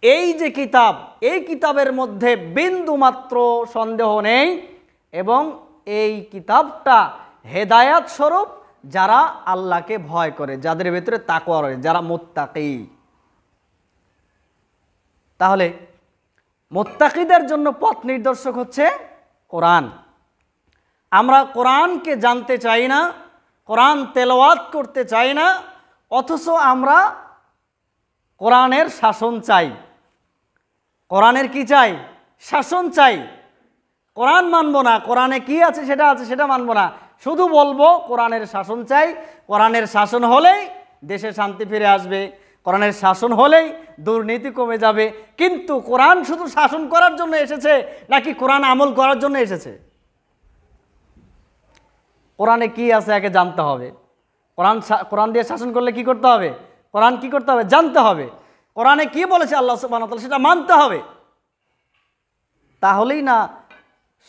এই যে কিতাব, এই কিতাবের মধ্যে বিন্দুমাত্র সন্দেহ নেই এবং এই কিতাবটা হেদায়াত স্বরূপ যারা আল্লাহকে ভয় করে, যাদের ভিতরে তাকওয়া রয়েছে, যারা মুত্তাকি। তাহলে মুত্তাকিদের জন্য পথ নির্দেশক হচ্ছে কোরআন। আমরা কোরআনকে জানতে চাই না, কোরআন তেলাওয়াত করতে চাই না, অথচ আমরা কোরআনের শাসন চাই। কোরআনের কি চাই? শাসন চাই। কোরআন মানব না, কোরআনে কি আছে সেটা আছে সেটা মানব না, শুধু বলবো কোরআনের শাসন চাই। কোরআনের শাসন হলেই দেশে শান্তি ফিরে আসবে, কোরআনের শাসন হলেই দুর্নীতি কমে যাবে। কিন্তু কোরআন শুধু শাসন করার জন্য এসেছে নাকি কোরআন আমল করার জন্য এসেছে? কোরআনে কি আছে আগে জানতে হবে। কোরআন দিয়ে শাসন করলে কি করতে হবে? কোরআন কি করতে হবে? জানতে হবে। কোরআনে কি বলেছে আল্লাহ সুবহানাহু ওয়া তাআলা সেটা মানতে হবে, তাহলেই না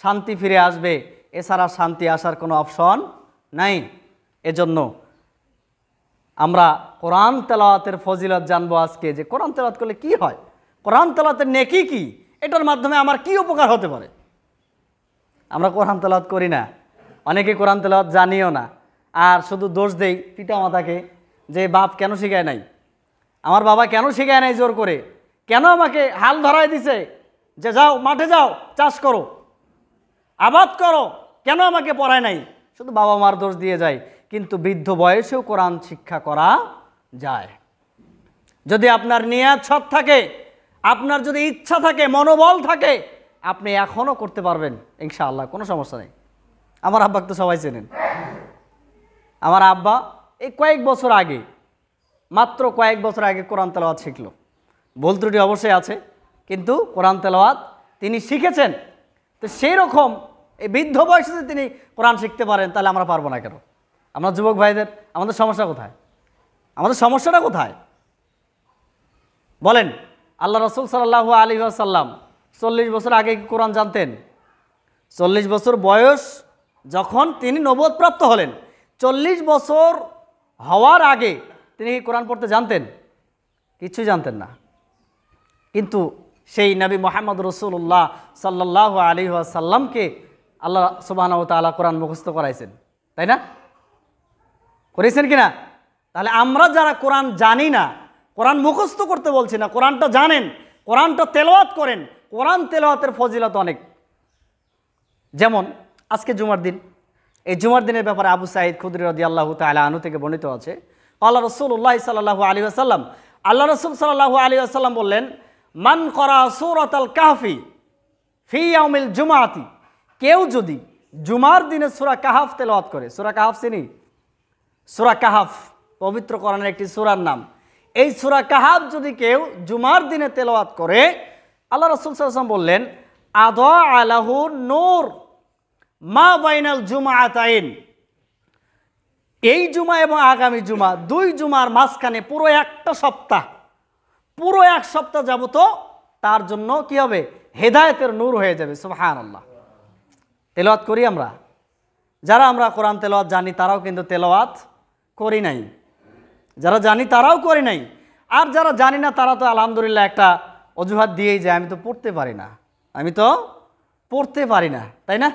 শান্তি ফিরে আসবে। এছাড়া শান্তি আসার কোনো অপশন নাই। এজন্য আমরা কোরআন তেলাওয়াতের ফজিলত জানবো আজকে, যে কোরআন তেলাওয়াত করলে কি হয়, কোরআন তেলাওয়াতের নেকি কি, এটার মাধ্যমে আমার কি উপকার হতে পারে। আমরা কোরআন তেলাওয়াত করি না, অনেকে কোরআন তেলাওয়াত জানিও না, আর শুধু দোষ দেই পিতা মাতাকে, যে বাপ কেন শিখায় নাই, আমার বাবা কেন শিখায় নাই জোর করে, কেন আমাকে হাল ধরায় দিছে যে যাও মাঠে যাও চাষ করো আবাদ করো, কেন আমাকে পড়ায় নাই, শুধু বাবা মার দোষ দিয়ে যায়। কিন্তু বৃদ্ধ বয়সেও কোরআন শিক্ষা করা যায়। যদি আপনার নিয়াত সৎ থাকে, আপনার যদি ইচ্ছা থাকে, মনোবল থাকে, আপনি এখনও করতে পারবেন ইনশাআল্লাহ, কোনো সমস্যা নেই। আমার আব্বাকে তো সবাই চেনেন। আমার আব্বা এই কয়েক বছর আগে, মাত্র কয়েক বছর আগে কোরআন তেলাওয়াত শিখলো। ভুল ত্রুটি অবশ্যই আছে, কিন্তু কোরআন তেলাওয়াত তিনি শিখেছেন। তো সেই রকম এই বৃদ্ধ বয়সে যদি তিনি কোরআন শিখতে পারেন, তাহলে আমরা পারবো না কেন? আমরা যুবক ভাইদের আমাদের সমস্যা কোথায়? আমাদের সমস্যাটা কোথায় বলেন? আল্লাহ রাসূল সাল্লাল্লাহু আলাইহি ওয়াসাল্লাম 40 বছর আগে কি কোরআন জানতেন? 40 বছর বয়স যখন তিনি নবুয়ত প্রাপ্ত হলেন, 40 বছর হওয়ার আগে তিনি কি কোরআন পড়তে জানতেন? কিছুই জানতেন না। কিন্তু সেই নবী মুহাম্মদ রাসূলুল্লাহ সাল্লাল্লাহু আলাইহি ওয়াসাল্লামকে আল্লাহ সুবহানাহু ওয়া তাআলা কোরআন মুখস্থ করাইছেন, তাই না? করেছেন কিনা? তাহলে আমরা যারা কোরআন জানি না, কোরআন মুখস্থ করতে বলছি না, কোরআনটা জানেন, কোরআনটা তেলাওয়াত করেন। কোরআন তেলাওয়াতের ফজিলত অনেক। যেমন আজকে জুমার দিন, এই জুমার দিনের ব্যাপারে আবু সাঈদ খুদরি রাদিয়াল্লাহু তাআলা আনহু থেকে বর্ণিত আছে, আল্লাহ রাসূলুল্লাহ সাল্লাল্লাহু আলাইহি ওয়াসাল্লাম, আল্লাহ রাসূল সাল্লাল্লাহু আলাইহি ওয়াসাল্লাম বললেন, মান করা সূরাতাল কাহফি ফি ইয়াউমিল জুমআতি, কেউ যদি জুমার দিনে সূরা কাহফ তেলাওয়াত করে, সূরা কাহফ চিনি? সূরা কাহফ পবিত্র কোরআনের একটি সূরার নাম। এই সূরা কাহফ যদি কেউ জুমার দিনে তেলাওয়াত করে, আল্লাহ রাসূল সাল্লাল্লাহু আলাইহি ওয়াসাল্লাম বললেন, আদা আলাহু নূর মা বাইনাল জুমআতাইন, এই জুমা এবং আগামী জুমা, দুই জুমার মাঝখানে পুরো একটা সপ্তাহ, পুরো এক সপ্তাহ যাবত তার জন্য কি হবে? হেদায়েতের নূর হয়ে যাবে। সুবহানাল্লাহ। তেলাওয়াত করি আমরা, যারা আমরা কোরআন তেলাওয়াত জানি তারাও কিন্তু তেলাওয়াত করি নাই, যারা জানি তারাও করি নাই। আর যারা জানি না তারা তো আলহামদুলিল্লাহ একটা অজুহাত দিয়েই যায়, আমি তো পড়তে পারি না, আমি তো পড়তে পারি না, তাই না?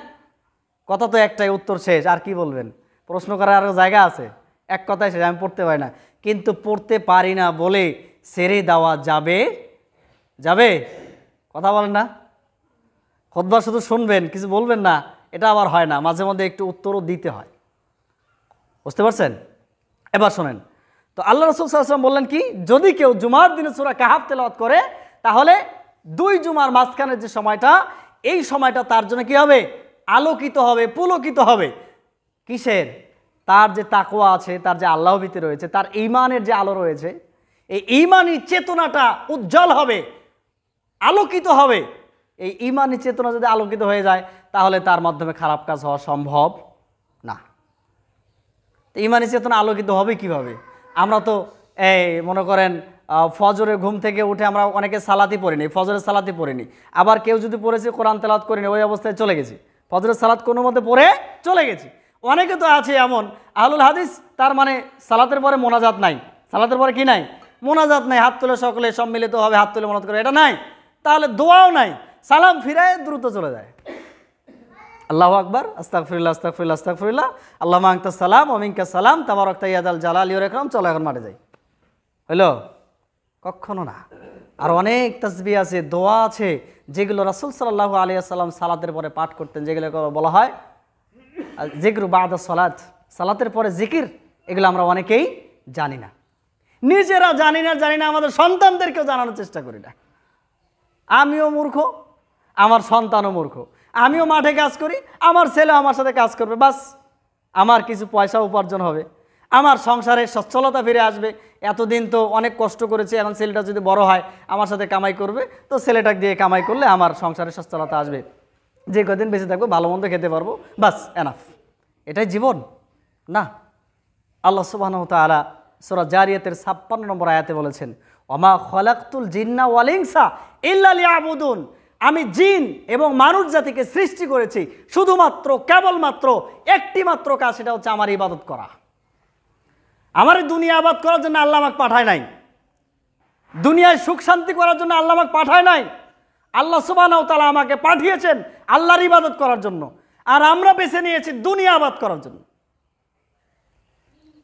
কথা তো একটাই, উত্তর শেষ। আর কি বলবেন? প্রশ্ন করার আরও জায়গা আছে? এক কথায় শেষ, আমি পড়তে পারি না। কিন্তু পড়তে পারি না বলে ছেড়ে দেওয়া যাবে? যাবে? কথা বলেন না? খুতবা শুধু শুনবেন, কিছু বলবেন না, এটা আবার হয় না। মাঝে মধ্যে একটু উত্তরও দিতে হয়, বুঝতে পারছেন? এবার শোনেন তো, আল্লাহ রাসূল সাল্লাল্লাহু আলাইহি ওয়াসাল্লাম বললেন কি, যদি কেউ জুমার দিনে সূরা কাহফ তেলাওয়াত করে, তাহলে দুই জুমার মাঝখানের যে সময়টা, এই সময়টা তার জন্য কি হবে? আলোকিত হবে, পুলকিত হবে। কিসের? তার যে তাকওয়া আছে, তার যে আল্লাহ ভীতি রয়েছে, তার ঈমানের যে আলো রয়েছে, এই ঈমানি চেতনাটা উজ্জ্বল হবে, আলোকিত হবে। এই ঈমানি চেতনা যদি আলোকিত হয়ে যায়, তাহলে তার মাধ্যমে খারাপ কাজ হওয়া সম্ভব না। ঈমানি চেতনা আলোকিত হবে কিভাবে? আমরা তো এই মনে করেন ফজরে ঘুম থেকে উঠে আমরা অনেকে সালাতি পড়িনি, ফজরের সালাতি পড়িনি। আবার কেউ যদি পড়েছে কোরআন তেলাওয়াত করিনি, ওই অবস্থায় চলে গেছি, ফজরের সালাত কোনো মতে পড়ে চলে গেছি। অনেকে তো আছে এমন আহলুল হাদিস, তার মানে সালাতের পরে মোনাজাত নাই, সালাতের পরে কি নাই? মোনাজাত নাই, হাত তুলে সকলে সম্মিলিতভাবে হাত তুলে মোনাজাত করে, এটা নাই। তাহলে দোয়াও নাই, সালাম ফিরায় দ্রুত চলে যায়। আল্লাহু আকবার, আস্তাগফিরুল্লাহ আস্তাগফিরুল্লাহ আস্তাগফিরুল্লাহ, আল্লাহুম্মা আনতাস সালাম ওয়া মিনকাস সালাম তাবারাকতা ইয়া যাল জালালি ওয়াল ইকরাম, চলো এখন মাঠে যাই। হইলো? কখনো না। আর অনেক তাসবিহ আছে, দোয়া আছে, যেগুলো রাসূল সাল্লাল্লাহু আলাইহি ওয়াসাল্লাম সালাতের পরে পাঠ করতেন, যেগুলো বলা হয় জিকরু বাদা সালাত, সালাতের পরে জিকির। এগুলো আমরা অনেকেই জানি না, নিজেরা জানি না, আমাদের সন্তানদেরকেও জানানোর চেষ্টা করি না। আমিও মূর্খ, আমার সন্তানও মূর্খ। আমিও মাঠে কাজ করি, আমার ছেলে আমার সাথে কাজ করবে, বাস আমার কিছু পয়সা উপার্জন হবে, আমার সংসারে সচ্ছলতা ফিরে আসবে। এতদিন তো অনেক কষ্ট করেছি, এখন ছেলেটা যদি বড় হয় আমার সাথে কামাই করবে, তো ছেলেটাকে দিয়ে কামাই করলে আমার সংসারে সচ্ছলতা আসবে, যে কদিন বেঁচে থাকবো ভালো মন্দ খেতে পারবো, বাস এনাফ। এটাই জীবন না। আল্লাহ সুবহানাহু ওয়া তাআলা সূরা জারিয়াতের ৫৬ নম্বর আয়াতে বলেছেন, ওমা খলাকতুল জিন্না ওয়াল ইনসা ইল্লা লিয়াবুদুন, আমি জিন এবং মানুষ জাতিকে সৃষ্টি করেছি শুধুমাত্র কেবলমাত্র একটি মাত্র কাজ, সেটা হচ্ছে আমার ইবাদত করা। আমার দুনিয়া আবাদ করার জন্য আল্লাহ আমাকে পাঠায় নাই, দুনিয়ায় সুখ শান্তি করার জন্য আল্লাহ আমাকে পাঠায় নাই। আল্লাহ সুবহানাহু ওয়া তাআলা আমাকে পাঠিয়েছেন আল্লাহর ইবাদত করার জন্য, আর আমরা বেছে নিয়েছি দুনিয়া আবাদ করার জন্য।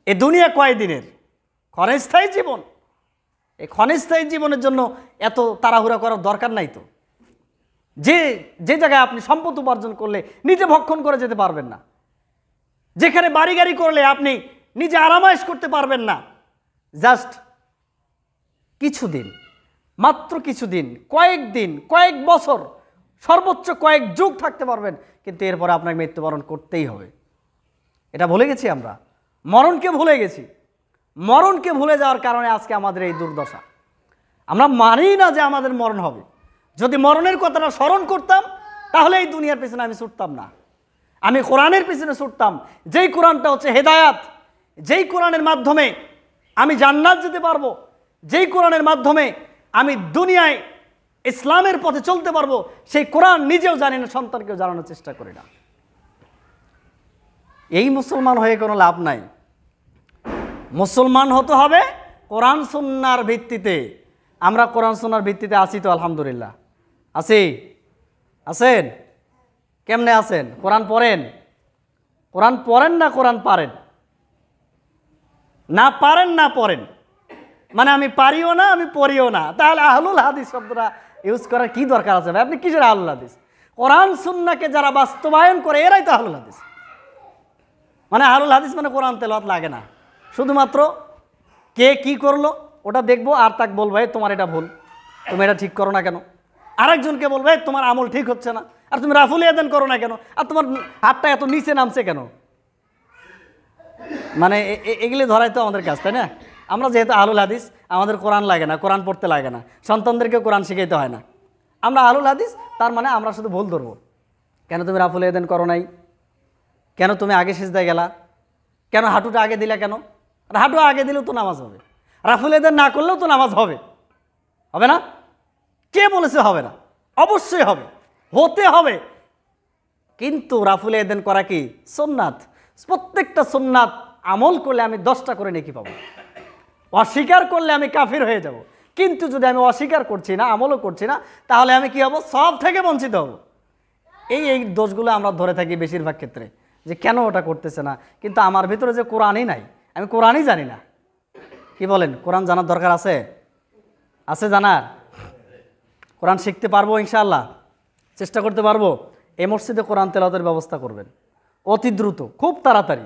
এই দুনিয়া কয়দিনের? ক্ষণস্থায়ী জীবন। এই ক্ষণস্থায়ী জীবনের জন্য এত তাড়াহুড়া করার দরকার নাই তো। যে জায়গায় আপনি সম্পদ উপার্জন করলে নিজে ভক্ষণ করে যেতে পারবেন না, যেখানে বাড়ি গাড়ি করলে আপনি নিজে আরামায়েশ করতে পারবেন না, জাস্ট কিছুদিন, মাত্র কিছুদিন, কয়েকদিন, কয়েক বছর, সর্বোচ্চ কয়েক যুগ থাকতে পারবেন, কিন্তু এরপরে আপনাকে মৃত্যুবরণ করতেই হবে। এটা ভুলে গেছি আমরা, মরণকে ভুলে গেছি। মরণকে ভুলে যাওয়ার কারণে আজকে আমাদের এই দুর্দশা। আমরা মানি না যে আমাদের মরণ হবে। যদি মরণের কথাটা স্মরণ করতাম তাহলে এই দুনিয়ার পিছনে আমি ছুটতাম না, আমি কোরআনের পিছনে ছুটতাম, যেই কোরআনটা হচ্ছে হেদায়াত, যেই কোরআনের মাধ্যমে আমি জান্নাত যেতে পারবো, যেই কোরআনের মাধ্যমে আমি দুনিয়ায় ইসলামের পথে চলতে পারবো, সেই কোরআন নিজেও জানি না, সন্তানকেও জানানোর চেষ্টা করি না। এই মুসলমান হয়ে কোনো লাভ নাই। মুসলমান হতে হবে কোরআন সুন্নাহর ভিত্তিতে। আমরা কোরআন সুন্নাহর ভিত্তিতে আছি তো আলহামদুলিল্লাহ, আছি? আছেন? কেমনে আছেন? কোরআন পড়েন? কোরআন পড়েন না কোরআন পারেন? না পারেন না পড়েন, মানে আমি পারিও না আমি পড়িও না, তাহলে আহলুল হাদিস শব্দটা ইউজ করার কি দরকার আছে ভাই? আপনি কিসের আহলুল হাদিস? কোরআন সুন্নাহকে যারা বাস্তবায়ন করে এরাই তো আহলুল হাদিস। মানে আহলুল হাদিস মানে কোরআন তেলাওয়াত লাগে না, শুধুমাত্র কে কি করলো ওটা দেখবো আর তাকে বলবো তোমার এটা ভুল, তুমি এটা ঠিক করো না কেন। আরেকজনকে বলবে তোমার আমল ঠিক হচ্ছে না, আর তুমি রাফুল ইয়াদান করো না কেন, আর তোমার হাতটা এত নিচে নামছে কেন। মানে এগুলি ধরাই তো আমাদের কাজ, তাই না? আমরা যেহেতু আহলুল হাদিস, আমাদের কোরআন লাগে না, কোরআন পড়তে লাগে না, সন্তানদেরকে কোরআন শিখাইতে হয় না। আমরা আহলুল হাদিস, তার মানে আমরা শুধু ভুল ধরবো। কেন তুমি রাফুল ইয়াদান করো নাই, কেন তুমি আগে সিজদায় গেলা, কেন হাঁটুটা আগে দিলা কেন? আর হাঁটু আগে দিলেও তো নামাজ হবে, রাফুল ইয়াদান না করলেও তো নামাজ হবে, হবে না? কে বলেছে হবে না? অবশ্যই হবে, হতে হবে। কিন্তু রাফুল ইয়াদান করা কি সুন্নাত? প্রত্যেকটা সুন্নাত আমল করলে আমি 10টা করে নেকি পাবো, অস্বীকার করলে আমি কাফির হয়ে যাব। কিন্তু যদি আমি অস্বীকার করছি না, আমলও করছি না, তাহলে আমি কি হব? সব থেকে বঞ্চিত হব। এই দোষগুলো আমরা ধরে থাকি বেশিরভাগ ক্ষেত্রে, যে কেন ওটা করতেছে না। কিন্তু আমার ভিতরে যে কোরআনই নাই, আমি কোরআনই জানি না। কি বলেন? কোরআন জানার দরকার আছে? আছে জানার? কোরআন শিখতে পারবো ইনশাআল্লাহ, চেষ্টা করতে পারবো। এই মসজিদে কোরআন তেলাওয়াতের ব্যবস্থা করবেন অতি দ্রুত, খুব তাড়াতাড়ি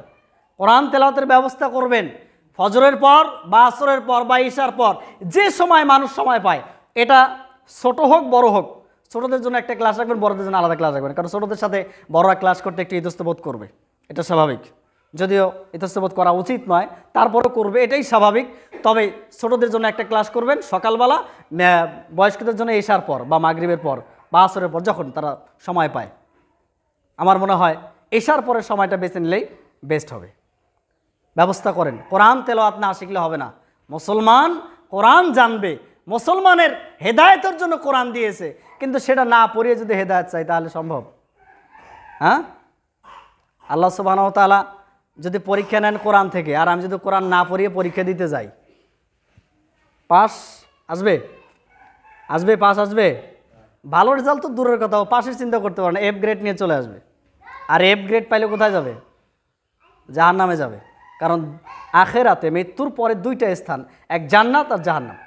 কোরআন তেলাওয়াতের ব্যবস্থা করবেন। ফজরের পর বা আসরের পর বা ইশার পর, যে সময় মানুষ সময় পায়, এটা ছোট হোক বড় হোক, ছোটদের জন্য একটা ক্লাস রাখবেন, বড়দের জন্য আলাদা ক্লাস রাখবেন। কারণ ছোটদের সাথে বড়রা ক্লাস করতে একটু ইতস্তবোধ করবে, এটা স্বাভাবিক। যদিও ইতস্তবোধ করা উচিত নয়, তারপরও করবে, এটাই স্বাভাবিক। তবে ছোটদের জন্য একটা ক্লাস করবেন সকালবেলা, বয়স্কদের জন্য ইশার পর বা মাগরিবের পর বা আসরের পর, যখন তারা সময় পায়। আমার মনে হয় ইশার পরের সময়টা বেছে নিলেই বেস্ট হবে। ব্যবস্থা করেন। কোরআন তেলাওয়াত না শিখলে হবে না। মুসলমান কোরআন জানবে, মুসলমানের হেদায়েতের জন্য কোরআন দিয়েছে, কিন্তু সেটা না পড়িয়ে যদি হেদায়েত চাই তাহলে সম্ভব? হ্যাঁ, আল্লাহ সুবহানাহু ওয়া তাআলা যদি পরীক্ষা নেন কোরআন থেকে, আর আমি যদি কোরআন না পড়িয়ে পরীক্ষা দিতে যাই, পাস আসবে? আসবে? পাস আসবে? ভালো রেজাল্ট তো দূরের কথা, পাশের চিন্তা করতে পারে না, এফ গ্রেড নিয়ে চলে আসবে। আর এফ গ্রেড পাইলে কোথায় যাবে? জাহান্নামে যাবে। কারণ আখেরাতে মৃত্যুর পরে দুইটা স্থান, এক জান্নাত আর জাহান্নাম।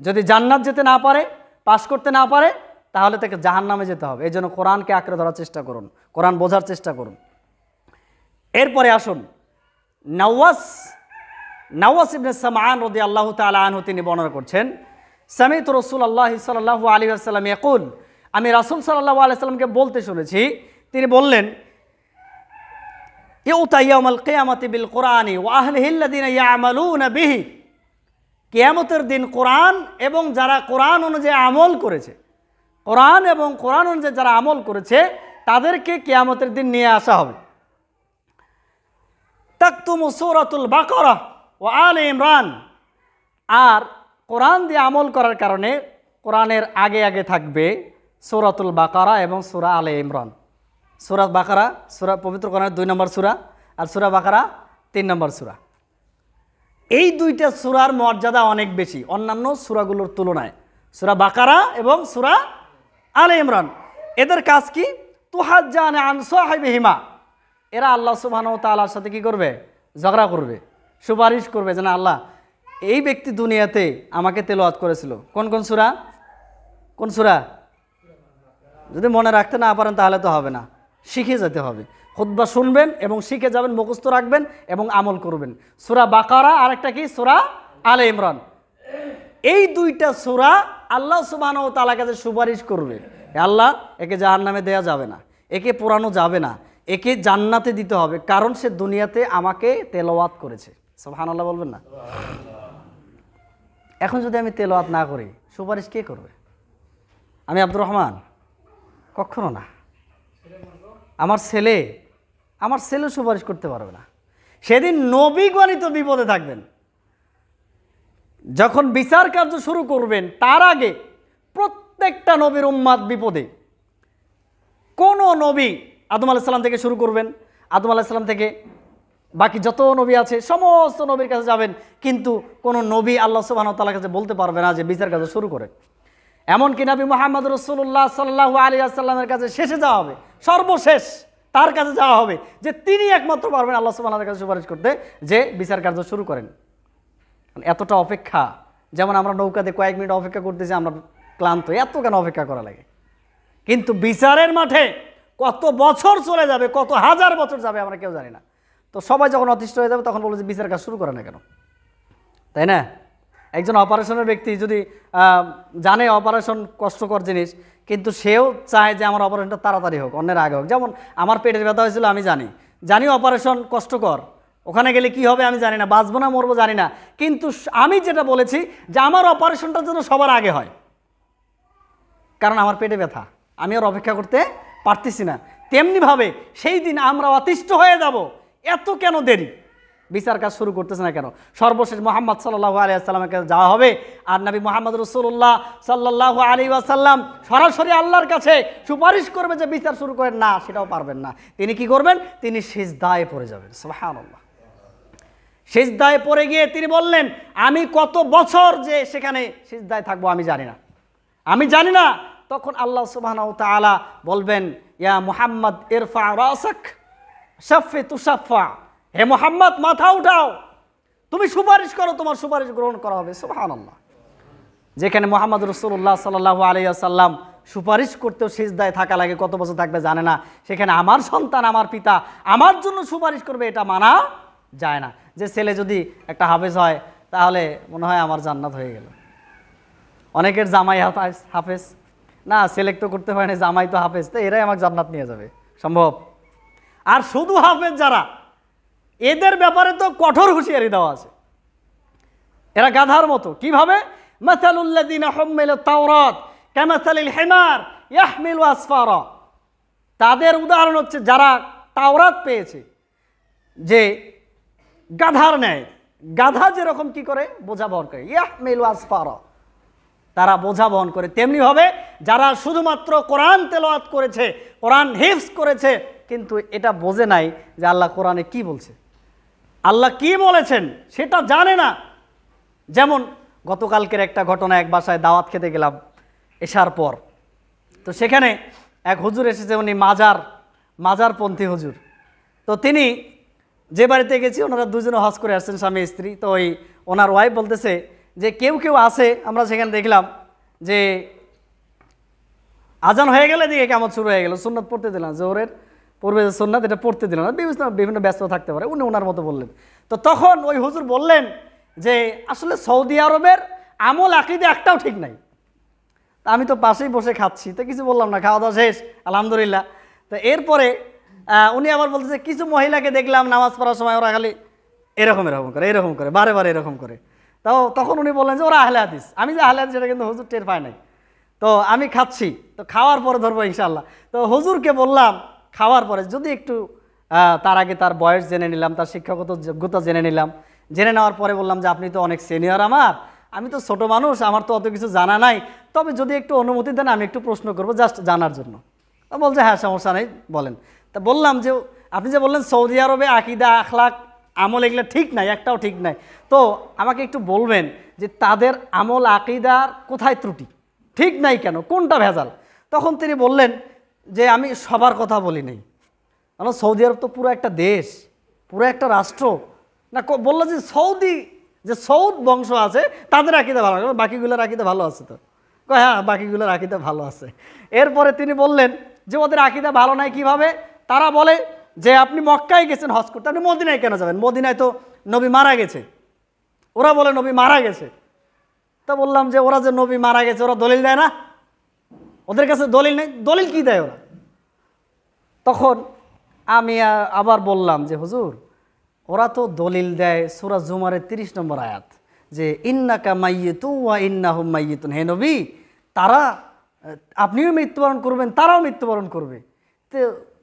যদি জান্নাত যেতে না পারে, পাশ করতে না পারে, তাহলে তাকে জাহান্নামে যেতে হবে। এই জন্য কোরআনকে আঁকড়ে ধরার চেষ্টা করুন, কোরআন বোঝার চেষ্টা করুন। এরপরে আসুন, নাওয়াস ইবনে সামআন রাদিয়াল্লাহু তাআলা আনহু তিনি বর্ণনা করছেন, সামি'তু রাসূলুল্লাহ সাল্লাল্লাহু আলাইহি ওয়াসাল্লাম ইয়াকুল, আমি রাসূল সাল্লাল্লাহু আলাইহি ওয়াসাল্লামকে বলতে শুনেছি, তিনি বললেন, ইউতা ইয়াউমাল কিয়ামাতি বিল কুরআনি ওয়া আহলিহি আল্লাযিনা ইয়ামালুনা বিহি, কিয়ামতের দিন কোরআন এবং যারা কোরআন অনুযায়ী আমল করেছে, কোরআন এবং কোরআন অনুযায়ী যারা আমল করেছে তাদেরকে কিয়ামতের দিন নিয়ে আসা হবে। তাকতুমু সূরাতুল বাকারা ও আলে ইমরান, আর কোরআন দিয়ে আমল করার কারণে কোরআনের আগে আগে থাকবে সূরাতুল বাকারা এবং সূরা আলে ইমরান। সূরা বাকারা সূরা পবিত্র কোরআনের 2 নম্বর সূরা, আর সূরা বাকারা 3 নম্বর সূরা। এই দুইটা সূরার মর্যাদা অনেক বেশি অন্যান্য সূরাগুলোর তুলনায়। সূরা বাকারা এবং সূরা আলে ইমরান, এদের কাজ কি? তুহাজ্জানা আন সাহিবিহিমা, এরা আল্লাহ সুবহানাহু ওয়া তাআলার সাথে কি করবে? ঝগড়া করবে, সুপারিশ করবে যে না আল্লাহ, এই ব্যক্তি দুনিয়াতে আমাকে তেলাওয়াত করেছিল। কোন কোন সূরা? কোন সূরা? যদি মনে রাখতে না পারেন তাহলে তো হবে না, শিখে যেতে হবে। খুতবা শুনবেন এবং শিখে যাবেন, মুখস্থ রাখবেন এবং আমল করবেন। সূরা বাকারা আর একটা কি? সূরা আলে ইমরান। এই দুইটা সূরা আল্লাহ সুবহানাহু ওয়া তাআলার কাছে সুপারিশ করবে, আল্লাহ একে জাহান্নামে দেয়া যাবে না, একে পোড়ানো যাবে না, একে জান্নাতে দিতে হবে, কারণ সে দুনিয়াতে আমাকে তেলাওয়াত করেছে। সুবহানাল্লাহ বলবেন না? এখন যদি আমি তেলাওয়াত না করি, সুপারিশ কে করবে? আমি আব্দুর রহমান? কখনো না। আমার ছেলে সুপারিশ করতে পারবে না। সেদিন নবীগণিত বিপদে থাকবেন। যখন বিচার কার্য শুরু করবেন তার আগে প্রত্যেকটা নবীর উম্মাত বিপদে। কোন নবী, আদম আলাইহিস সালাম থেকে শুরু করবেন, আদম আলাইহিস সালাম থেকে বাকি যত নবী আছে সমস্ত নবীর কাছে যাবেন, কিন্তু কোন নবী আল্লাহ সুবহানাহু ওয়া তাআলার কাছে বলতে পারবে না যে বিচার কার্য শুরু করে। এমনকি নবী মুহাম্মদ রাসূলুল্লাহ সাল্লাল্লাহু আলাইহি ওয়াসাল্লামের কাছে শেষে যাওয়া হবে, সর্বশেষ তার কাছে যাওয়া হবে, যে তিনি একমাত্র পারবেন আল্লাহ সুবহানাহু ওয়া তাআলার কাছে সুপারিশ করতে যে বিচার কার্য শুরু করেন। এতটা অপেক্ষা, যেমন আমরা নৌকাতে কয়েক মিনিট অপেক্ষা করতেছি, আমরা ক্লান্ত, এত কেন অপেক্ষা করা লাগে? কিন্তু বিচারের মাঠে কত বছর চলে যাবে, কত হাজার বছর যাবে আমরা কেউ জানি না। তো সবাই যখন অতিষ্ঠ হয়ে যাবে তখন বলবে যে বিচার কাজ শুরু করে না কেন, তাই না? একজন অপারেশনের ব্যক্তি যদি জানে অপারেশন কষ্টকর জিনিস, কিন্তু সেও চায় যে আমার অপারেশনটা তাড়াতাড়ি হোক, অন্যের আগে হোক। যেমন আমার পেটের ব্যথা হয়েছিল, আমি জানি অপারেশন কষ্টকর, ওখানে গেলে কি হবে আমি জানি না, বাঁচবো না মরবো জানি না, কিন্তু আমি যেটা বলেছি যে আমার অপারেশনটা যেন সবার আগে হয়, কারণ আমার পেটে ব্যথা, আমি আর অপেক্ষা করতে পারতেছি না। তেমনিভাবে সেই দিন আমরা অতিষ্ঠ হয়ে যাব, এত কেন দেরি, বিচার কাজ শুরু করতেছে না কেন? সর্বশেষ মুহাম্মদ সাল্লাল্লাহু আলাইহি ওয়াসাল্লামের কাছে যাওয়া হবে, আর নবী মুহাম্মদ রাসূলুল্লাহ সাল্লাল্লাহু আলাইহি ওয়াসাল্লাম সরাসরি আল্লাহর কাছে সুপারিশ করবে যে বিচার শুরু করেন না, সেটাও পারবেন না। তিনি কি করবেন? তিনি সিজদায় পড়ে যাবেন। সুবহানাল্লাহ। সিজদায় পড়ে গিয়ে তিনি বললেন, আমি কত বছর যে সেখানে সিজদায় থাকবো আমি জানি না। তখন আল্লাহ সুবহানাহু ওয়া তাআলা বলবেন, ইয়া মুহাম্মদ ইরফা রাসাক শাফি তুশাফা, হে মুহাম্মদ মাথা উঠাও, তুমি সুপারিশ করো, তোমার সুপারিশ গ্রহণ করা হবে। সুবহানাল্লাহ। যেখানে মুহাম্মদ রাসূলুল্লাহ সাল্লাল্লাহু আলাইহি ওয়াসাল্লাম সুপারিশ করতেও সিজদায় থাকা লাগে, কত বছর থাকবে জানে না, সেখানে আমার সন্তান, আমার পিতা আমার জন্য সুপারিশ করবে, এটা মানা যায় না। যে ছেলে যদি একটা হাফেজ হয় তাহলে মনে হয় আমার জান্নাত হয়ে গেল। অনেকের জামাই হাফেজ না, সিলেক্ট তো করতে পারে না, জামাই তো হাফেজ, তো এরাই আমাকে জান্নাত নিয়ে যাবে, সম্ভব? আর শুধু হাফেজ যারা, এদের ব্যাপারে তো কঠোর হুঁশিয়ারি দেওয়া আছে। এরা গাধার মতো। কিভাবে? মাসালুল্লাযিনা হুম্মিলুত তাওরাত কামাসালিল হিমার ইয়াহমিলু আসফারা, তাদের উদাহরণ হচ্ছে যারা তাওরাত পেয়েছে, যে গাধার ন্যায়, গাধা যেরকম কি করে বোঝা বহন করে, ইয়াহমিলু আসফারা, তারা বোঝা বহন করে। তেমনিভাবে যারা শুধুমাত্র কোরআন তেলাওয়াত করেছে, কোরআন হিফজ করেছে, কিন্তু এটা বোঝে নাই যে আল্লাহ কোরআনে কি বলছে, আল্লাহ কি বলেছেন সেটা জানে না। যেমন গতকালকের একটা ঘটনা, এক বাসায় দাওয়াত খেতে গেলাম এশার পর। তো সেখানে এক হুজুর এসেছে, উনি মাজারপন্থী হুজুর। তো তিনি যে বাড়িতে গেছি ওনারা দুজনে হজ করে আসছেন, স্বামী স্ত্রী। তো ওই ওনার ওয়াইফ বলতেছে যে কেউ কেউ আছে, আমরা সেখানে দেখলাম যে আজান হয়ে গেলে দিকে কেমন শুরু হয়ে গেল, সুন্নাত পড়তে দিলাম, জোহরের পূর্বে যে সুন্নাত এটা পড়তে দিলাম না, বিভিন্ন ব্যস্ত থাকতে পারে, উনি ওনার মতো বললেন। তো তখন ওই হুজুর বললেন যে আসলে সৌদি আরবের আমল আকীদা একটাও ঠিক নাই। আমি তো পাশেই বসে খাচ্ছি, তো কিছু বললাম না, খাওয়া দাওয়া শেষ আলহামদুলিল্লাহ। তো এরপরে উনি আবার বলতেছে কিছু মহিলাকে দেখলাম নামাজ পড়ার সময় ওরা খালি এরকম করে বারে বারে এরকম করে। তো তখন উনি বললেন যে ওরা আহলে হাদিস। আমি যে আহলে হাদিস এটা কিন্তু হুজুর টের পায় নাই। তো আমি খাচ্ছি, তো খাওয়ার পরে ধরবো ইনশাআল্লাহ। তো হুজুরকে বললাম খাওয়ার পরে যদি একটু তার আগে তার বয়স জেনে নিলাম, তার শিক্ষাগত যোগ্যতা জেনে নিলাম। জেনে নেওয়ার পরে বললাম যে আপনি তো অনেক সিনিয়র, আমি তো ছোট মানুষ, আমার তো অত কিছু জানা নাই, তবে যদি একটু অনুমতি দেন আমি একটু প্রশ্ন করবো জাস্ট জানার জন্য। তো বলছে হ্যাঁ সমস্যা নেই, বলেন। তা বললাম যে আপনি যে বললেন সৌদি আরবে আকীদা আখলাক আমল এগুলো ঠিক নাই, একটাও ঠিক নাই, তো আমাকে একটু বলবেন যে তাদের আমল আকীদার কোথায় ত্রুটি, ঠিক নাই কেন, কোনটা ভেজাল? তখন তিনি বললেন যে আমি সবার কথা বলি নাই, কারণ সৌদি আরব তো পুরো একটা দেশ, পুরো একটা রাষ্ট্র না। বললো যে সৌদ বংশ আছে তাদের আকীদা ভালো, বাকিগুলোর আকীদা ভালো আছে। তো হ্যাঁ বাকিগুলোর আকীদা ভালো আছে। এরপরে তিনি বললেন যে ওদের আকীদা ভালো নাই কিভাবে? তারা বলে যে আপনি মক্কায় গেছেন হজ করতে, আপনি মদিনায় কেন যাবেন? মদিনায় তো নবী মারা গেছে। ওরা বলে নবী মারা গেছে। তা বললাম যে ওরা যে নবী মারা গেছে ওরা দলিল দেয় না? ওদের কাছে দলিল নেই, দলিল কি দেয় ওরা? তখন আমি আবার বললাম যে হুজুর ওরা তো দলিল দেয় সূরা জুমারের 30 নম্বর আয়াত, যে ইন্নাকা মাইয়িতু ওয়া ইন্নাহুম মাইয়িতুন, হে নবী তারা, আপনিও মৃত্যুবরণ করবেন তারাও মৃত্যুবরণ করবে। তো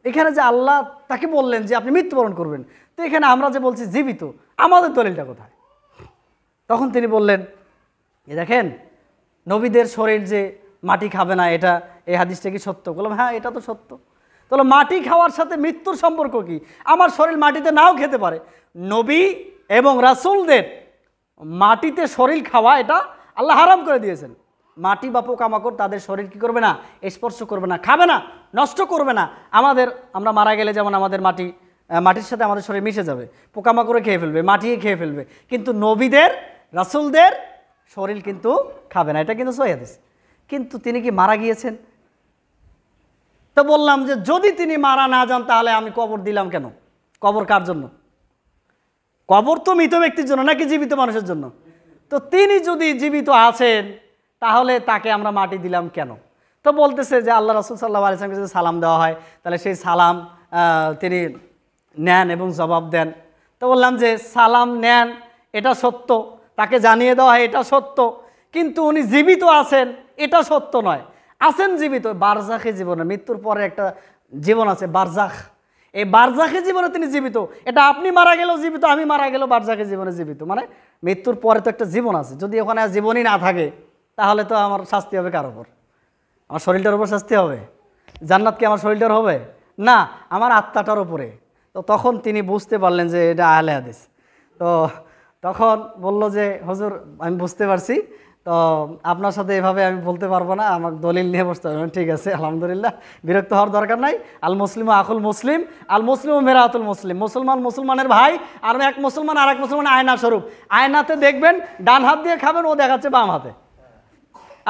এখানে যে আল্লাহ তাকে বললেন যে আপনি মৃত্যুবরণ করবেন, তো এখানে আমরা যে বলছি জীবিত, আমাদের দলিলটা কোথায়? তখন তিনি বললেন এ দেখেন নবীদের শরীর যে মাটি খাবে না, এটা এই হাদিসটা কি সত্য? বললাম হ্যাঁ এটা তো সত্য। তাহলে মাটি খাওয়ার সাথে মৃত্যুর সম্পর্ক কি? আমার শরীর মাটিতে নাও খেতে পারে। নবী এবং রাসূলদের মাটিতে শরীর খাওয়া এটা আল্লাহ হারাম করে দিয়েছেন। মাটি বা পোকামাকড় তাদের শরীর কি করবে না, স্পর্শ করবে না, খাবে না, নষ্ট করবে না। আমরা মারা গেলে যেমন আমাদের মাটির সাথে আমাদের শরীর মিশে যাবে, পোকামাকড়ে খেয়ে ফেলবে, মাটিয়ে খেয়ে ফেলবে, কিন্তু নবীদের রাসূলদের শরীর কিন্তু খাবে না, এটা কিন্তু সহিহ হাদিস। কিন্তু তিনি কি মারা গিয়েছেন? তো বললাম যে যদি তিনি মারা না যান তাহলে আমি কবর দিলাম কেন? কবর কার জন্য? কবর তো মৃত ব্যক্তির জন্য নাকি জীবিত মানুষের জন্য? তো তিনি যদি জীবিত আছেন তাহলে তাকে আমরা মাটি দিলাম কেন? তো বলতেছে যে আল্লাহ রাসূল সাল্লাল্লাহু আলাইহি ওয়াসাল্লামকে যদি সালাম দেওয়া হয় তাহলে সেই সালাম তিনি নেন এবং জবাব দেন। তো বললাম যে সালাম নেন এটা সত্য, তাকে জানিয়ে দেওয়া হয় এটা সত্য, কিন্তু উনি জীবিত আছেন এটা সত্য নয়। আছেন জীবিত বারজাখী জীবনে, মৃত্যুর পরে একটা জীবন আছে বারজাখ, এই বারজাখী জীবনে তিনি জীবিত। এটা আপনি মারা গেলেও জীবিত, আমি মারা গেলেও বারজাখী জীবনে জীবিত, মানে মৃত্যুর পরে তো একটা জীবন আছে। যদি ওখানে জীবনই না থাকে তাহলে তো আমার শাস্তি হবে কার ওপর? আমার শরীরটার উপর শাস্তি হবে? জান্নাত কি আমার শরীরটার হবে? না, আমার আত্মাটার উপরে। তো তখন তিনি বুঝতে পারলেন যে এটা আহলে হাদিস। তো তখন বলল যে হুজুর আমি বুঝতে পারছি, তো আপনার সাথে এভাবে আমি বলতে পারবো না, আমার দলিল নিয়ে বসতে হবে। ঠিক আছে আলহামদুলিল্লাহ, বিরক্ত হওয়ার দরকার নাই। আল মুসলিম আকুল মুসলিম, আল মুসলিম মেরাতুল মুসলিম, মুসলমান মুসলমানের ভাই, আর এক মুসলমান আর এক মুসলমান আয়না স্বরূপ। আয়নাতে দেখবেন ডান হাত দিয়ে খাবেন, ও দেখাচ্ছে বাম হাতে,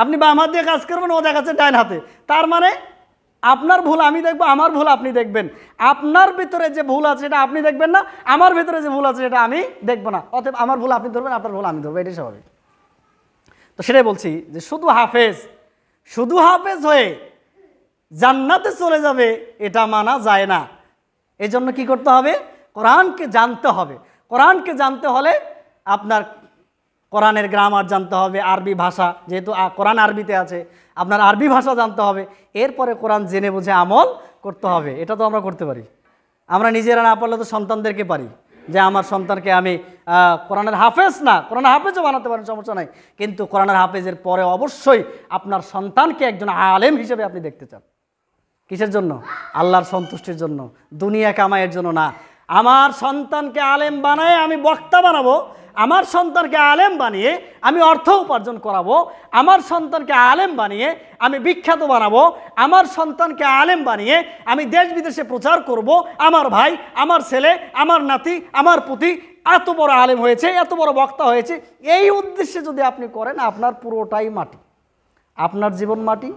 আপনি বাম হাত দিয়ে কাজ করবেন, ও দেখাচ্ছে ডান হাতে। তার মানে আপনার ভুল আমি দেখবো, আমার ভুল আপনি দেখবেন। আপনার ভিতরে যে ভুল আছে সেটা আপনি দেখবেন না, আমার ভিতরে যে ভুল আছে সেটা আমি দেখবো না। অতএব আমার ভুল আপনি ধরবেন, আপনার ভুল আমি ধরবো, এটাই স্বাভাবিক। তো সেটাই বলছি যে শুধু হাফেজ হয়ে জান্নাতে চলে যাবে এটা মানা যায় না। এই জন্য কী করতে হবে? কোরআনকে জানতে হবে। কোরআনকে জানতে হলে আপনার কোরআনের গ্রামার জানতে হবে, আরবি ভাষা, যেহেতু কোরআন আরবিতে আছে আপনার আরবি ভাষা জানতে হবে। এরপরে কোরআন জেনে বুঝে আমল করতে হবে। এটা তো আমরা করতে পারি, আমরা নিজেরা না পারলে তো সন্তানদেরকে পারি, যে আমার সন্তানকে আমি কোরআনের হাফেজ না, কোরআনের হাফেজও বানাতে পারেন, সমস্যা নাই, কিন্তু কোরআনের হাফেজের পরে অবশ্যই আপনার সন্তানকে একজন আলেম হিসেবে আপনি দেখতে চান। কিসের জন্য? আল্লাহর সন্তুষ্টির জন্য, দুনিয়া কামাইয়ের জন্য না। আমার সন্তানকে আলেম বানায় আমি বক্তা বানাবো, আমার সন্তানকে আলেম বানিয়ে আমি অর্থ উপার্জন করাবো, আমার সন্তানকে আলেম বানিয়ে আমি বিখ্যাত বানাবো, আমার সন্তানকে আলেম বানিয়ে আমি দেশ বিদেশে প্রচার করব, আমার ভাই, আমার ছেলে, আমার নাতি, আমার পুতি এত বড় আলেম হয়েছে, এত বড় বক্তা হয়েছে, এই উদ্দেশ্যে যদি আপনি করেন, আপনার পুরোটাই মাটি। আপনার জীবন মাটি,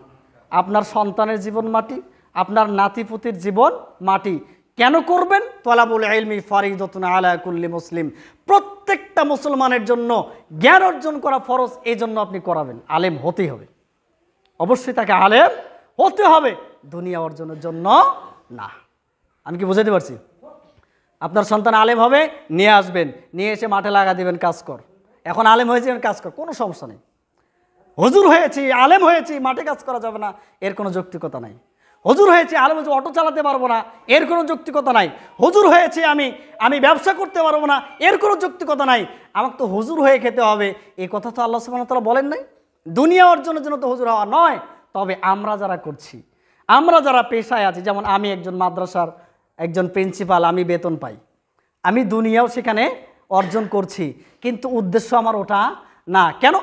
আপনার সন্তানের জীবন মাটি, আপনার নাতিপুতির জীবন মাটি। কেন করবেন? তলাবুল ইলমি ফারিদাতুন আলা কুল্লি মুসলিম, প্রত্যেকটা মুসলমানের জন্য জ্ঞান অর্জন করা ফরজ, এই জন্য আপনি করাবেন। আলেম হতেই হবে, অবশ্যই তাকে আলেম হতে হবে, দুনিয়া অর্জনের জন্য না। আমি কি বুঝাতে পারছি? আপনার সন্তান আলেম হবে, নিয়ে আসবেন, নিয়ে এসে মাঠে লাগা দিবেন, কাজ কর। এখন আলেম হয়েছে, কাজ কর, কোনো সমস্যা নেই। হুজুর হয়েছি, আলেম হয়েছি, মাঠে কাজ করা যাবে না, এর কোনো যৌক্তিকতা নাই। হুজুর হয়েছে, আলেম হয়েছে, অটো চালাতে পারবো না, এর কোনো যৌক্তিকতা নাই। হুজুর হয়েছে, আমি ব্যবসা করতে পারবো না, এর কোনো যৌক্তিকতা নাই। আমাকে তো হুজুর হয়ে খেতে হবে, এই কথা তো আল্লাহ সুবহানাহু ওয়া তাআলা বলেন নাই। দুনিয়া অর্জনের জন্য তো হুজুর হওয়া নয়। তবে আমরা যারা করছি, আমরা যারা পেশায় আছি, যেমন আমি একজন মাদ্রাসার একজন প্রিন্সিপাল, আমি বেতন পাই, আমি দুনিয়াও সেখানে অর্জন করছি, কিন্তু উদ্দেশ্য আমার ওটা না। কেন?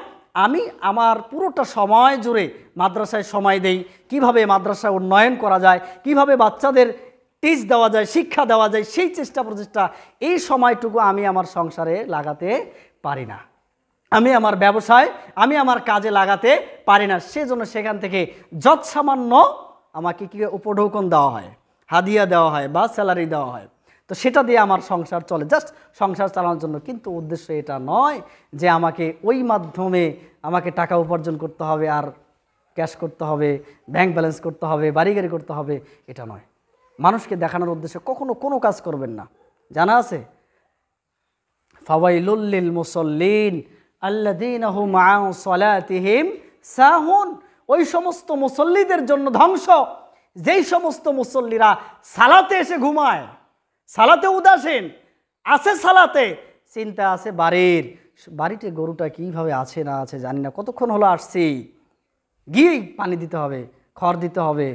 আমি আমার পুরোটা সময় জুড়ে মাদ্রাসায় সময় দেই, কিভাবে মাদ্রাসা উন্নয়ন করা যায়, কিভাবে বাচ্চাদের টিচ দেওয়া যায়, শিক্ষা দেওয়া যায়, সেই চেষ্টা প্রচেষ্টা, এই সময়টুকু আমি আমার সংসারে লাগাতে পারি না, আমি আমার ব্যবসায়, আমি আমার কাজে লাগাতে পারি না। সেজন্য সেখান থেকে যৎসামান্য আমাকে কি উপঢৌকন দেওয়া হয়, হাদিয়া দেওয়া হয় বা স্যালারি দেওয়া হয়, তো সেটা দিয়ে আমার সংসার চলে, জাস্ট সংসার চালানোর জন্য। কিন্তু উদ্দেশ্য এটা নয় যে আমাকে ওই মাধ্যমে আমাকে টাকা উপার্জন করতে হবে, আর ক্যাশ করতে হবে, ব্যাংক ব্যালেন্স করতে হবে, বাড়ি গাড়ি করতে হবে, এটা নয়। মানুষকে দেখানোর উদ্দেশ্যে কখনো কোনো কাজ করবেন না। জানা আছে, ফাওয়াইলুল লিল মুসাল্লিন আল্লাযীনা হুম আন সালাতিহিম সাহুন, ওই সমস্ত মুসল্লিদের জন্য ধ্বংস যেই সমস্ত মুসল্লিরা সালাতে এসে ঘুমায়, সালাতে উদাসীন, আছে সালাতে, চিন্তা আছে বাড়িতে গরুটা কিভাবে আছে না আছে জানি না, কতক্ষণ হলো আসছি, গিয়ে পানি দিতে হবে, খড় দিতে হবে,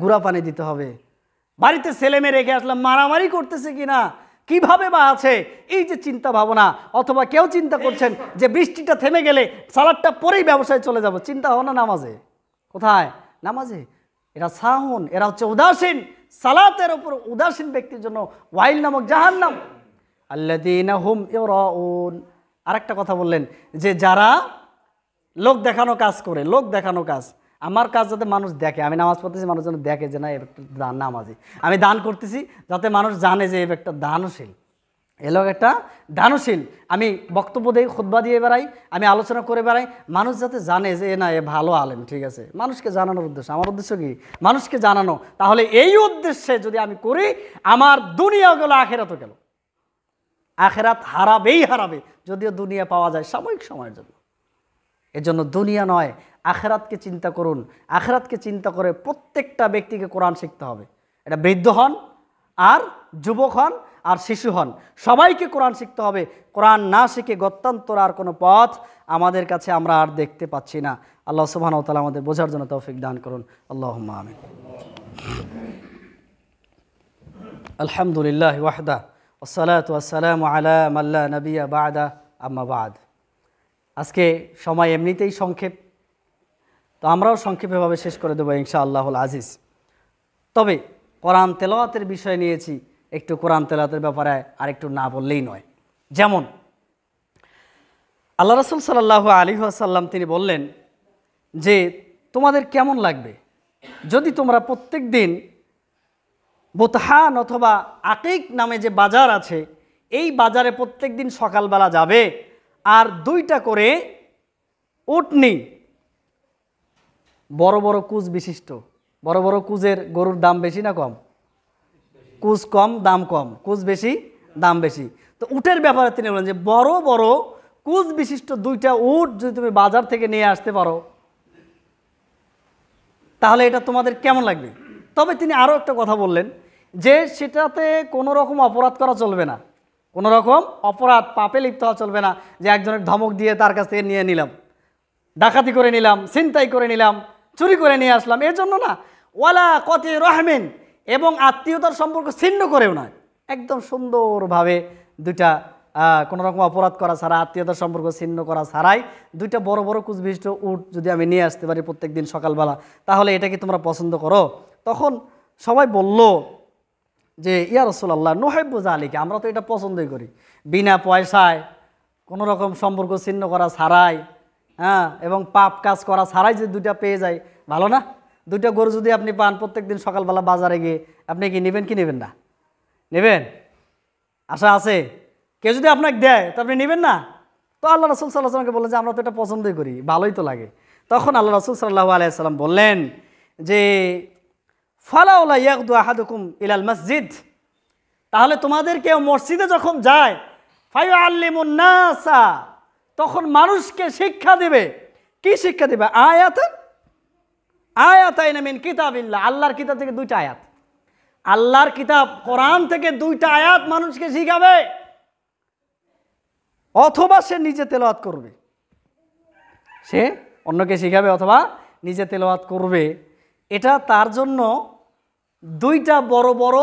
গুঁড়া পানি দিতে হবে, বাড়িতে ছেলে মেয়ে রেখে আসলাম, মারামারি করতেছে কিনা, কিভাবে বা আছে, এই যে চিন্তা ভাবনা। অথবা কেউ চিন্তা করছেন যে বৃষ্টিটা থেমে গেলে সালাদটা পরেই ব্যবসায় চলে যাব, চিন্তা ভাবনা নামাজে। কোথায়? নামাজে। এরা সাহুন, এরা হচ্ছে উদাসীন। সালাতের উপর উদাসীন ব্যক্তির জন্য ওয়াইল নামক জাহান্নাম। আল্লাযীনা হুম ইউরাউন, আরেকটা কথা বললেন যে যারা লোক দেখানো কাজ করে, লোক দেখানো কাজ, আমার কাজ যাতে মানুষ দেখে, আমি নামাজ পড়তেছি, মানুষ যেন দেখে যে না এ একটা নামাজি, আমি দান করতেছি যাতে মানুষ জানে যে এ একটা দানশীল, এ লোক একটা দানশীল। আমি বক্তব্য দিই, খুতবা দিয়ে বেড়াই, আমি আলোচনা করে বেড়াই, মানুষ যাতে জানে যে না এ ভালো আলেম, ঠিক আছে, মানুষকে জানানোর উদ্দেশ্য। আমার উদ্দেশ্য কি? মানুষকে জানানো। তাহলে এই উদ্দেশ্যে যদি আমি করি, আমার দুনিয়া গেল, আখেরাতও গেল। আখেরাত হারাবেই হারাবে, যদিও দুনিয়া পাওয়া যায় সাময়িক সময়ের জন্য। এজন্য দুনিয়া নয়, আখেরাতকে চিন্তা করুন। আখেরাতকে চিন্তা করে প্রত্যেকটা ব্যক্তিকে কোরআন শিখতে হবে। এটা বৃদ্ধ হন আর যুবক হন আর শিশু হন, সবাইকে কোরআন শিখতে হবে। কোরআন না শিখে গত্যান্তর আর কোনো পথ আমাদের কাছে আমরা আর দেখতে পাচ্ছি না। আল্লাহ সুবহানাহু ওয়া তাআলা আমাদের বোঝার জন্য তৌফিক দান করুন। আল্লাহুম্মা আমিন। আলহামদুলিল্লাহ ওয়াহদা ওয়াসসালাতু ওয়াসসালামু আলা মান লা নাবিয়্যা বা'দা, আম্মা বা'দ। আজকে সময় এমনিতেই সংক্ষেপ, তো আমরাও সংক্ষেপেভাবে শেষ করে দেবো ইনশাআল্লাহুল আজিজ। তবে কোরআন তেলাওয়াতের বিষয় নিয়েছি, একটু কোরআন তেলাওয়াতের ব্যাপারে আর একটু না বললেই নয়। যেমন আল্লাহ রাসূল সাল্লাল্লাহু আলাইহি ওয়াসাল্লাম তিনি বললেন যে তোমাদের কেমন লাগবে যদি তোমরা প্রত্যেক দিন বুতহান অথবা আকিক নামে যে বাজার আছে, এই বাজারে প্রত্যেক দিন সকালবেলা যাবে, আর 2টা করে উটনি, বড় বড় কুজ বিশিষ্ট, বড় বড় কুজের গরুর দাম বেশি না কম? কুজ কম দাম কম, কুজ বেশি দাম বেশি। তো উটের ব্যাপারে তিনি বলেন যে বড় বড় কুজ বিশিষ্ট 2টা উট যদি তুমি বাজার থেকে নিয়ে আসতে পারো, তাহলে এটা তোমাদের কেমন লাগবে? তবে তিনি আরও একটা কথা বললেন যে সেটাতে কোনো রকম অপরাধ করা চলবে না, কোনো রকম অপরাধ পাপে লিপ্ত হওয়া চলবে না। যে একজনের ধমক দিয়ে তার কাছ থেকে নিয়ে নিলাম, ডাকাতি করে নিলাম, ছিনতাই করে নিলাম, চুরি করে নিয়ে আসলাম, এর জন্য না। ওয়ালা কতি রহমিন, এবং আত্মীয়তার সম্পর্ক ছিন্ন করেও নয়, একদম সুন্দরভাবে 2টা কোনো রকম অপরাধ করা ছাড়া, আত্মীয়তার সম্পর্ক ছিন্ন করা ছাড়াই 2টা বড় বড় কুচবিষ্ট উট যদি আমি নিয়ে আসতে পারি প্রত্যেক দিন সকালবেলা, তাহলে এটা কি তোমরা পছন্দ করো? তখন সবাই বলল যে ইয়া রাসূলুল্লাহ নুহিব্বু যালিকা, আমরা তো এটা পছন্দই করি, বিনা পয়সায় কোনো রকম সম্পর্ক ছিন্ন করা ছাড়াই, এবং পাপ কাজ করা ছাড়াই যে 2টা পেয়ে যায়, ভালো না? 2টা গরু যদি আপনি পান প্রত্যেক দিন সকালবেলা বাজারে গিয়ে, আপনি কি নেবেন কি নেবেন না? নেবেন? আশা আছে? কেউ যদি আপনাকে দেয় তো আপনি নেবেন না? তো আল্লাহ রাসূল সাল্লাল্লাহু আলাইহি ওয়াসাল্লামকে বললেন যে আমরা তো এটা পছন্দই করি, ভালোই তো লাগে। তখন আল্লাহ রাসূল সাল্লাল্লাহু আলাইহি ওয়াসাল্লাম বললেন যে ফালাউলা ইয়াগদু আহাদুকুম ইলাল মসজিদ, তাহলে তোমাদের কেউ মসজিদে যখন যায় ফায়ুআল্লিমুন নাসা, তখন মানুষকে শিক্ষা দিবে। কি শিক্ষা দিবে? আয়াতাইন মিন কিতাবিল্লাহ, আল্লাহর কিতাব থেকে 2টা আয়াত, আল্লাহর কিতাব কোরআন থেকে 2টা আয়াত মানুষকে শিখাবে, অথবা সে নিজে তেলাওয়াত করবে, সে অন্যকে শিখাবে অথবা নিজে তেলাওয়াত করবে। এটা তার জন্য 2টা বড় বড়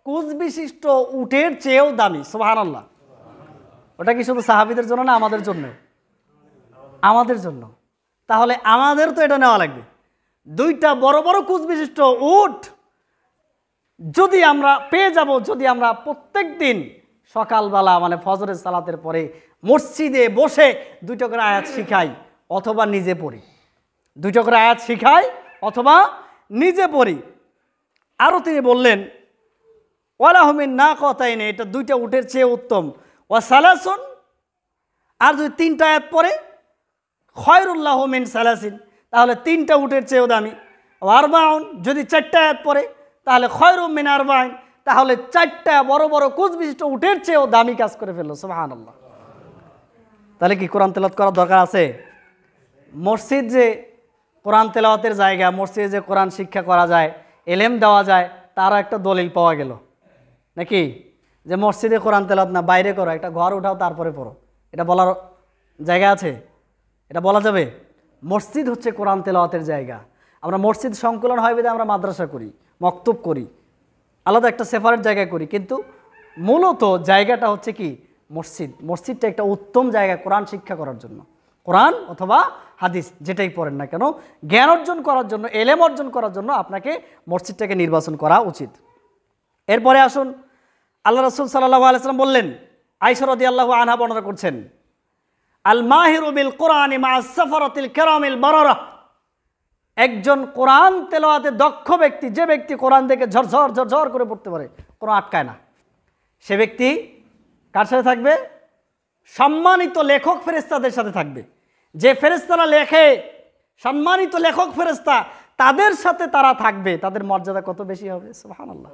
কুচ বিশিষ্ট উটের চেয়েও দামি। সুবহানাল্লাহ। ওটা কি শুধু সাহাবীদের জন্য না, আমাদের জন্য? আমাদের জন্য। তাহলে আমাদের তো এটা নেওয়া লাগবে। 2টা বড় বড় কুচ বিশিষ্ট উট যদি আমরা পেয়ে যাব, যদি আমরা প্রত্যেক দিন সকালবেলা মানে ফজরের সালাতের পরে মসজিদে বসে 2টা করে আয়াত শিখাই অথবা নিজে পড়ি, 2টা করে আয়াত শিখাই অথবা নিজে পড়ি। আরও তিনি বললেন ওয়ালাহুমিন নাকাতাইনি, এটা 2টা উটের চেয়ে উত্তম। ওয়া সালাসুন, আর যদি 3টা আয়াত পড়ে খয়রুল্লাহু মিন সালাসিন, তাহলে 3টা উটের চেয়েও দামি। আরবাউন, যদি 4টা আয়াত পড়ে তাহলে খয়রুম মিন আরবাইন, তাহলে 4টা বড় বড় কুচ বিশিষ্ট উটের চেয়েও দামি কাজ করে ফেললো। সুবহানাল্লাহ। তাহলে কি কোরআন তেলাওয়াত করার দরকার আছে? মসজিদ যে কোরআন তেলাওয়াতের জায়গা, মসজিদে যে কোরআন শিক্ষা করা যায়, এলেম দেওয়া যায়, তারও একটা দলিল পাওয়া গেল নাকি? যে মসজিদে কোরআন তেলাওয়াত না, বাইরে করো, একটা ঘর উঠাও তারপরে পড়ো, এটা বলার জায়গা আছে? এটা বলা যাবে? মসজিদ হচ্ছে কোরআন তেলাওয়াতের জায়গা। আমরা মসজিদ সংকলন হয় বলে আমরা মাদ্রাসা করি, মক্তব করি, আলাদা একটা সেপারেট জায়গায় করি, কিন্তু মূলত জায়গাটা হচ্ছে কি মসজিদ। মসজিদটা একটা উত্তম জায়গা কোরআন শিক্ষা করার জন্য, কোরআন অথবা হাদিস যেটাই পড়েন না কেন, জ্ঞান অর্জন করার জন্য, এলেম অর্জন করার জন্য আপনাকে মসজিদটাকে নির্বাচন করা উচিত। এরপরে আসুন, আল্লাহ রাসূল সাল্লাল্লাহু আলাইহি ওয়াসাল্লাম বললেন, আয়েশা রাদিয়াল্লাহু আনহা বর্ণনা করছেন, আল মাহিরু বিল কোরআনি মা'আস সাফারাতিল কিরামিল বারারা, একজন কোরআন তেলাওয়াতে দক্ষ ব্যক্তি, যে ব্যক্তি কোরআন দেখে ঝরঝর ঝরঝর করে পড়তে পারে, কোনো আটকায় না, সে ব্যক্তি কার সাথে থাকবে? সম্মানিত লেখক ফেরেশতাদের সাথে থাকবে। যে ফেরেশতারা লেখে, সম্মানিত লেখক ফেরেশতা, তাদের সাথে তারা থাকবে, তাদের মর্যাদা কত বেশি হবে। সুবহানাল্লাহ।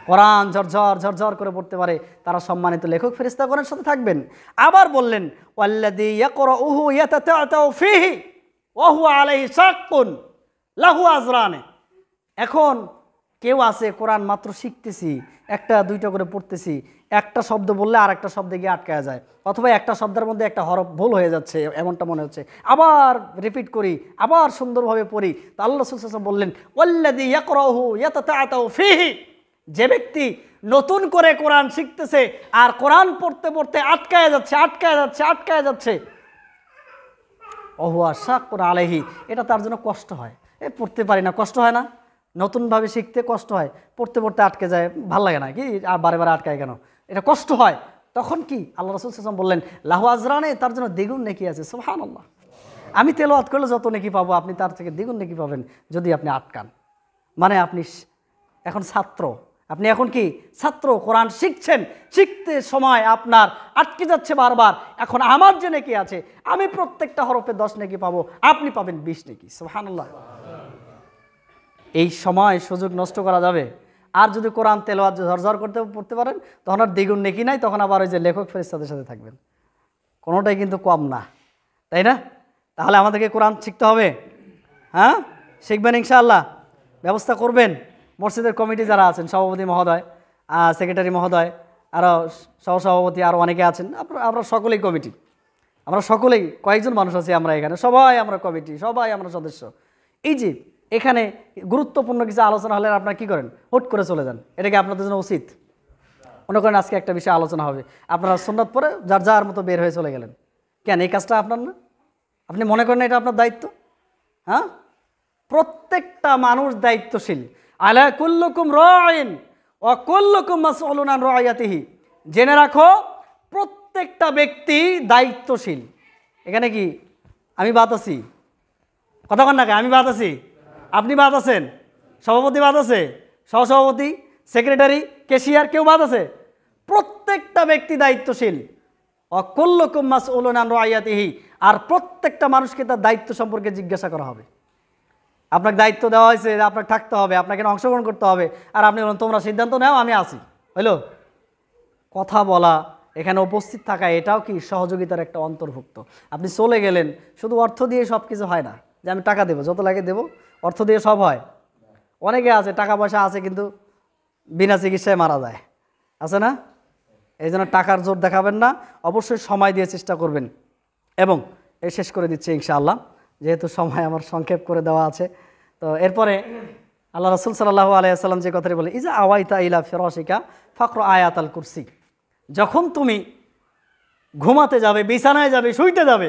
কোরআন ঝরঝর ঝরঝর করে পড়তে পারে, তারা সম্মানিত লেখক ফেরেশতাগণের সাথে থাকবেন। আবার বললেন ওয়াল্লাযী ইয়াকরাউহু ইয়াতাতাআতাউ ফীহি ওয়া হুয়া আলাইহি শাক্কুন লাহু আজরানে। এখন কেউ আছে কোরআন মাত্র শিখতেছি, 1-2টা করে পড়তেছি, একটা শব্দ বললে আর একটা শব্দে গিয়ে আটকায়া যায়, অথবা একটা শব্দের মধ্যে একটা হরফ ভুল হয়ে যাচ্ছে, এমনটা মনে হচ্ছে, আবার রিপিট করি, আবার সুন্দরভাবে পড়ি। তো আল্লাহ রাসূল সাল্লাল্লাহু আলাইহি ওয়াসাল্লাম বললেন ওয়াল্লাযী ইয়াকরাউহু ইয়াতাতাআতাউ ফীহি, যে ব্যক্তি নতুন করে কোরআন শিখতেছে আর কোরআন পড়তে পড়তে আটকায়া যাচ্ছে আটকায়া যাচ্ছে আটকায়া যাচ্ছে, ওহুয়া শাক্কুন আলাইহি, এটা তার জন্য কষ্ট হয়। পড়তে পারি না, কষ্ট হয় না? নতুনভাবে শিখতে কষ্ট হয়, পড়তে পড়তে আটকে যায়, ভাল লাগে না কি, আর বারে বারে আটকায় কেন, এটা কষ্ট হয়। তখন কি আল্লাহ রাসূল সাল্লাল্লাহু আলাইহি ওয়াসাল্লাম বললেন লাহু আজরানে, তার জন্য দ্বিগুণ নেকি আছে। সুবহানাল্লাহ। আমি তেলাওয়াত করলে যত নেকি পাবো, আপনি তার থেকে দ্বিগুণ নেকি পাবেন যদি আপনি আটকান। মানে আপনি এখন ছাত্র, আপনি এখন কি ছাত্র, কোরআন শিখছেন, শিখতে সময় আপনার আটকে যাচ্ছে বারবার, এখন আমার যে নেকি আছে, আমি প্রত্যেকটা হরফে 10 নেকি পাবো, আপনি পাবেন 20 নেকি। সুবহানাল্লাহ। এই সময় সুযোগ নষ্ট করা যাবে? আর যদি কোরআন তেলাওয়াত ঝরঝর করতে পড়তে পারেন, তখন আর দ্বিগুণ নেকি নাই, তখন আবার ওই যে লেখক ফেরেশতাদের সাথে থাকবেন, কোনোটাই কিন্তু কম না, তাই না? তাহলে আমাদেরকে কোরআন শিখতে হবে, হ্যাঁ, শিখবেন ইনশাআল্লাহ, ব্যবস্থা করবেন। মসজিদের কমিটি যারা আছেন, সভাপতি মহোদয়, সেক্রেটারি মহোদয়, আরও সহসভাপতি, আরও অনেকে আছেন, আমরা সকলেই কমিটি, আমরা সকলেই কয়েকজন মানুষ আছি আমরা এখানে, সবাই আমরা কমিটি, সবাই আমরা সদস্য। এই যে এখানে গুরুত্বপূর্ণ কিছু আলোচনা হলে আপনারা কী করেন? হুট করে চলে যান, এটা কি আপনাদের জন্য উচিত? মনে করেন আজকে একটা বিষয়ে আলোচনা হবে, আপনারা সুন্নাত পরে যার যার মতো বের হয়ে চলে গেলেন, কেন এই কাজটা আপনার না? আপনি মনে করেন না এটা আপনার দায়িত্ব? হ্যাঁ, প্রত্যেকটা মানুষ দায়িত্বশীল। আলা কুল্লুকুম রাইন ওয়া কুল্লুকুম মাসউলুন আন রাইয়াতিহি, জেনে রাখো প্রত্যেকটা ব্যক্তি দায়িত্বশীল। এখানে কি আমি বাদ আছি? কথা কন না কে? আমি বাদ আছি, আপনি বাদ আছেন, সভাপতি বাদ আছে, সহসভাপতি, সেক্রেটারি, ক্যাশিয়ার, কেউ বাদ আছে? প্রত্যেকটা ব্যক্তি দায়িত্বশীল। অকুল্লুকুম মাসউলুন আন রাইয়াতিহি, আর প্রত্যেকটা মানুষকে তার দায়িত্ব সম্পর্কে জিজ্ঞাসা করা হবে। আপনাকে দায়িত্ব দেওয়া হয়েছে, আপনাকে থাকতে হবে, আপনাকে অংশগ্রহণ করতে হবে, আর আপনি বলেন তোমরা সিদ্ধান্ত নাও, আমি আসি। হইলো? কথা বলা, এখানে উপস্থিত থাকা, এটাও কি সহযোগিতার একটা অন্তর্ভুক্ত। আপনি চলে গেলেন, শুধু অর্থ দিয়ে সব কিছু হয় না, যে আমি টাকা দেবো, যত লাগে দেবো, অর্থ দিয়ে সব হয়। অনেকে আছে টাকা পয়সা আছে কিন্তু বিনা চিকিৎসায় মারা যায়, আছে না? এই জন্য টাকার জোর দেখাবেন না, অবশ্যই সময় দিয়ে চেষ্টা করবেন। এবং এই শেষ করে দিচ্ছি ইনশাআল্লাহ, যেহেতু সময় আমার সংক্ষেপ করে দেওয়া আছে। তো এরপরে আল্লাহ রাসূল সাল্লাল্লাহু আলাইহি ওয়াসাল্লাম যে কথাটি বলে, ইজা আওয়াইতা ইলা ফিরাশিকা ফাকরা আয়াতাল কুরসি, যখন তুমি ঘুমাতে যাবে, বিছানায় যাবে, শুইতে যাবে,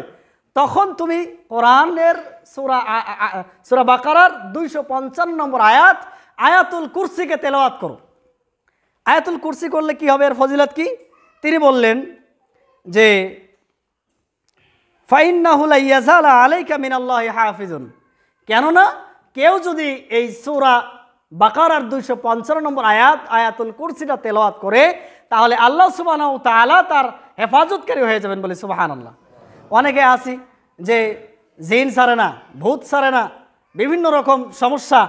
তখন তুমি কোরআনের সূরা বাকারার 255 নম্বর আয়াত আয়াতুল কুরসিকে তেলাওয়াত করো। আয়াতুল কুরসি করলে কি হবে, এর ফজিলত কি? তিনি বললেন যে ফাইন্নাহু লা ইয়াজালা আলাইকা মিনাল্লাহি হাফিজুন, কেননা কেউ যদি এই সূরা বাকারার 255 নম্বর আয়াতুল কুরসিটা তেলাওয়াত করে, তাহলে আল্লাহ সুবহানাহু ওয়া তাআলা তার হেফাজতকারী হয়ে যাবেন। বলে সুবহানাল্লাহ। অনেকে আছি যে জিন সারে না, ভূত সারে না, বিভিন্ন রকম সমস্যা,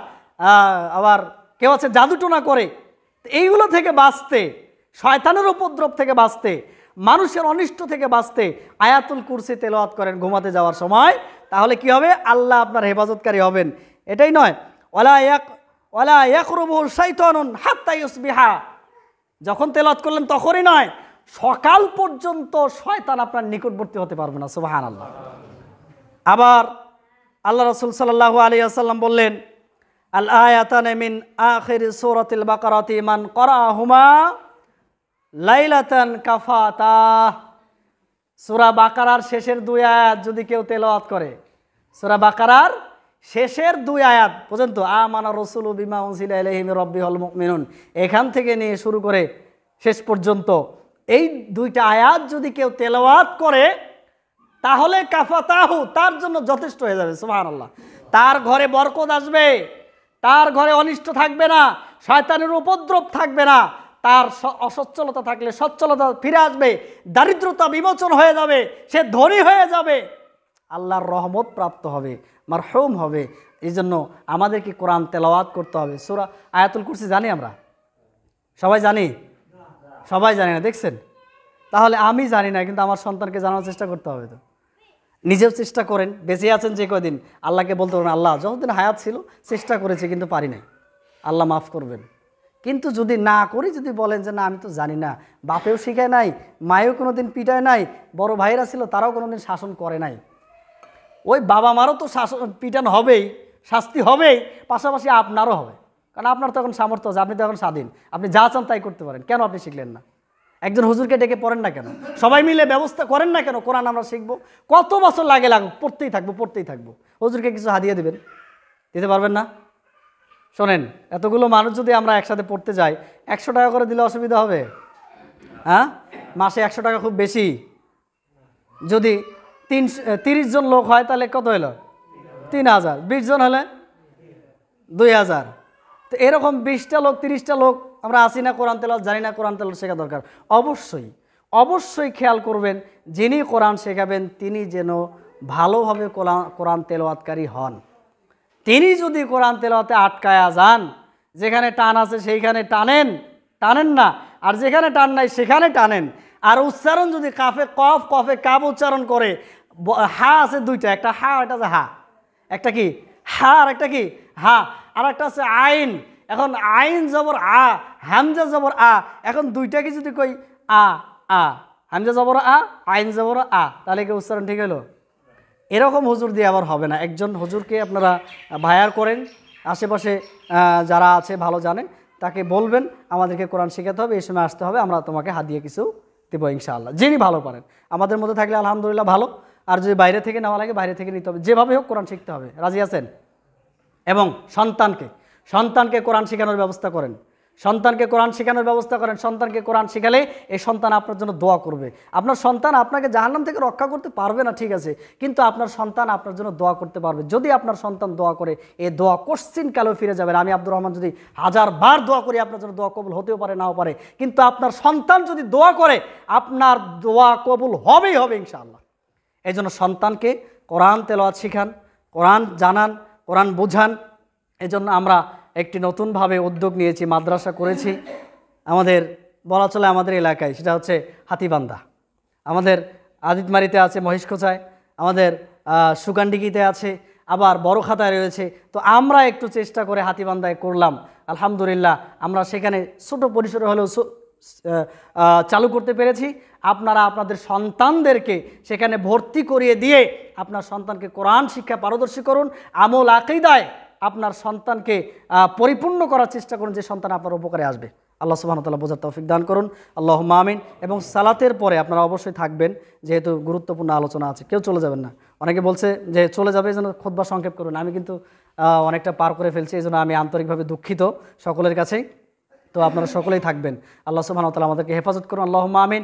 আবার কেউ আছে জাদুটোনা করে। এইগুলো থেকে বাঁচতে, শয়তানের উপদ্রব থেকে বাঁচতে, মানুষের অনিষ্ট থেকে বাঁচতে আয়াতুল কুরসি তেলাওয়াত করেন ঘুমাতে যাওয়ার সময়, তাহলে কি হবে? আল্লাহ আপনার হেফাজতকারী হবেন। এটাই নয়, ওয়ালা ইয়াকরুবু শাইতানুন হাত্তা ইউসবিহা, যখন তেলাওয়াত করলেন তখনই নয়, সকাল পর্যন্ত শয়তান আপনার নিকটবর্তী হতে পারবে না। সুবহানাল্লাহ। আবার আল্লাহ রাসূল সাল্লাল্লাহু আলাইহি ওয়াসাল্লাম বললেন, আল আয়াতানে মিন আখির সূরাতিল বাকারাতি মান ক্বারাহুমা লাইলাতান কাফাতা, সূরা বাকারার শেষের 2 আয়াত যদি কেউ তেলাওয়াত করে, সূরা বাকারার শেষের 2 আয়াত পর্যন্ত, আমানা রাসূলু বিমা উনজিলা ইলাইহি মির রাব্বিহিল মুমিনুন, এখান থেকে নিয়ে শুরু করে শেষ পর্যন্ত এই 2টা আয়াত যদি কেউ তেলাওয়াত করে, তাহলে কাফাতাহু, তার জন্য যথেষ্ট হয়ে যাবে। সুবহানাল্লাহ। তার ঘরে বরকত আসবে, তার ঘরে অনিষ্ট থাকবে না, শয়তানের উপদ্রব থাকবে না, তার অসচ্ছলতা থাকলে সচ্ছলতা ফিরে আসবে, দারিদ্রতা বিমোচন হয়ে যাবে, সে ধনী হয়ে যাবে, আল্লাহর রহমত প্রাপ্ত হবে, মারহুম হবে। এই জন্য আমাদেরকে কোরআন তেলাওয়াত করতে হবে। সূরা আয়াতুল কুরসি জানি আমরা, সবাই জানি? সবাই জানি না, দেখছেন? তাহলে আমি জানি না, কিন্তু আমার সন্তানকে জানার চেষ্টা করতে হবে। তো নিজেও চেষ্টা করেন, বেঁচে আছেন যে কদিন, আল্লাহকে বলতে পারবেন, আল্লাহ যতদিন হায়াত ছিল চেষ্টা করেছি কিন্তু পারি নাই, আল্লাহ মাফ করবেন। কিন্তু যদি না করি, যদি বলেন যে না আমি তো জানি না, বাপেও শিখায় নাই, মায়েও কোনোদিন পিটায় নাই, বড় ভাইরা ছিল তারাও কোনোদিন শাসন করে নাই, ওই বাবা মারও তো শাসন পিটানো হবেই, শাস্তি হবেই, পাশাপাশি আপনারও হবে, কারণ আপনার তো এখন সামর্থ্য আছে, আপনি তো এখন স্বাধীন, আপনি যা চান তাই করতে পারেন। কেন আপনি শিখলেন না? একজন হুজুরকে ডেকে পড়েন না কেন? সবাই মিলে ব্যবস্থা করেন না কেন? কোরআন আমরা শিখবো, কত বছর লাগুক, পড়তেই থাকবো। হুজুরকে কিছু হাদিয়া দিবেন, দিতে পারবেন না? শোনেন, এতগুলো মানুষ যদি আমরা একসাথে পড়তে যাই, 100 টাকা করে দিলে অসুবিধা হবে? হ্যাঁ, মাসে 100 টাকা খুব বেশি। যদি 30 জন লোক হয় তাহলে কত হলো? 3000। 20 জন হলে 2000। তো এরকম 20টা লোক, 30টা লোক আমরা আসি না, কোরআন তেলাওয়াত জানি না, কোরআন তেলাওয়াত শেখা দরকার। অবশ্যই খেয়াল করবেন, যিনি কোরআন শেখাবেন তিনি যেন ভালোভাবে কোরআন তেলাওয়াতকারী হন। তিনি যদি কোরআন তেলাওয়াতে আটকায়া যান, যেখানে টান আছে সেইখানে টানেন না, আর যেখানে টান নাই সেখানে টানেন। আর উচ্চারণ যদি কাফে কফ, কফে কাপ উচ্চারণ করে, হা আছে 2টা, একটা হা, একটা আছে হা, একটা কি হা আর একটা কি হা, আর একটা আছে আইন। এখন আইন জবর আ, হামজা জবর আ, এখন 2টাকে যদি কই আ, হামজা জবর আ, আইন জবর আ, তাহলে কি উচ্চারণ ঠিক হলো? এরকম হুজুর দিয়ে আবার হবে না। একজন হুজুরকে আপনারা ভায়ার করেন, আশেপাশে যারা আছে ভালো জানে, তাকে বলবেন আমাদেরকে কোরআন শেখাতে হবে, এই সময় আসতে হবে, আমরা তোমাকে হাদিয়া কিছু দেবো ইনশাআল্লাহ। যিনি ভালো পারেন, আমাদের মধ্যে থাকলে আলহামদুলিল্লাহ ভালো, আর যদি বাইরে থেকে নেওয়া লাগে বাইরে থেকে নিতে হবে, যেভাবে হোক কোরআন শিখতে হবে। রাজি আছেন? এবং সন্তানকে কোরআন শেখানোর ব্যবস্থা করেন, সন্তানকে কোরআন শেখানোর ব্যবস্থা করেন। সন্তানকে কোরআন শেখালে এই সন্তান আপনার জন্য দোয়া করবে। আপনার সন্তান আপনাকে জাহান্নাম থেকে রক্ষা করতে পারবে না, ঠিক আছে, কিন্তু আপনার সন্তান আপনার জন্য দোয়া করতে পারবে। যদি আপনার সন্তান দোয়া করে, এই দোয়া কোশ্চিন কালেও ফিরে যাবে। আমি আব্দুর রহমান যদি 1000 বার দোয়া করি, আপনার জন্য দোয়া কবুল হতেও পারে, নাও পারে, কিন্তু আপনার সন্তান যদি দোয়া করে, আপনার দোয়া কবুল হবেই হবে ইনশাআল্লাহ। এই জন্য সন্তানকে কোরআন তেলাওয়াত শিখান, কোরআন জানান, কোরআন বোঝান। এজন্য আমরা একটি নতুনভাবে উদ্যোগ নিয়েছি, মাদ্রাসা করেছি আমাদের বলা চলে আমাদের এলাকায়, সেটা হচ্ছে হাতিবান্ধা। আমাদের আদিতমারিতে আছে, মহেশখোচায়, আমাদের সুকান্ডিকিতে আছে, আবার বড়খাতায় রয়েছে। তো আমরা একটু চেষ্টা করে হাতিবান্ধায় করলাম, আলহামদুলিল্লাহ আমরা সেখানে ছোট পরিসরে হলেও চালু করতে পেরেছি। আপনারা আপনাদের সন্তানদেরকে সেখানে ভর্তি করিয়ে দিয়ে আপনার সন্তানকে কোরআন শিক্ষা পারদর্শী করুন, আমল আকীদায় আপনার সন্তানকে পরিপূর্ণ করার চেষ্টা করুন, যে সন্তান আপনার উপকারে আসবে। আল্লাহ সুবহানাহু ওয়া তাআলা বোঝার তৌফিক দান করুন, আল্লাহুম্মা আমিন। এবং সালাতের পরে আপনারা অবশ্যই থাকবেন, যেহেতু গুরুত্বপূর্ণ আলোচনা আছে, কেউ চলে যাবেন না। অনেকে বলছে যে চলে যাবে, এই জন্য খুতবা সংক্ষেপ করুন। আমি কিন্তু অনেকটা পার করে ফেলছি, এই জন্য আমি আন্তরিকভাবে দুঃখিত সকলের কাছেই। তো আপনারা সকলেই থাকবেন। আল্লাহ সুবহানাহু ওয়া তাআলা আমাদেরকে হেফাজত করুন, আল্লাহুম্মা আমিন।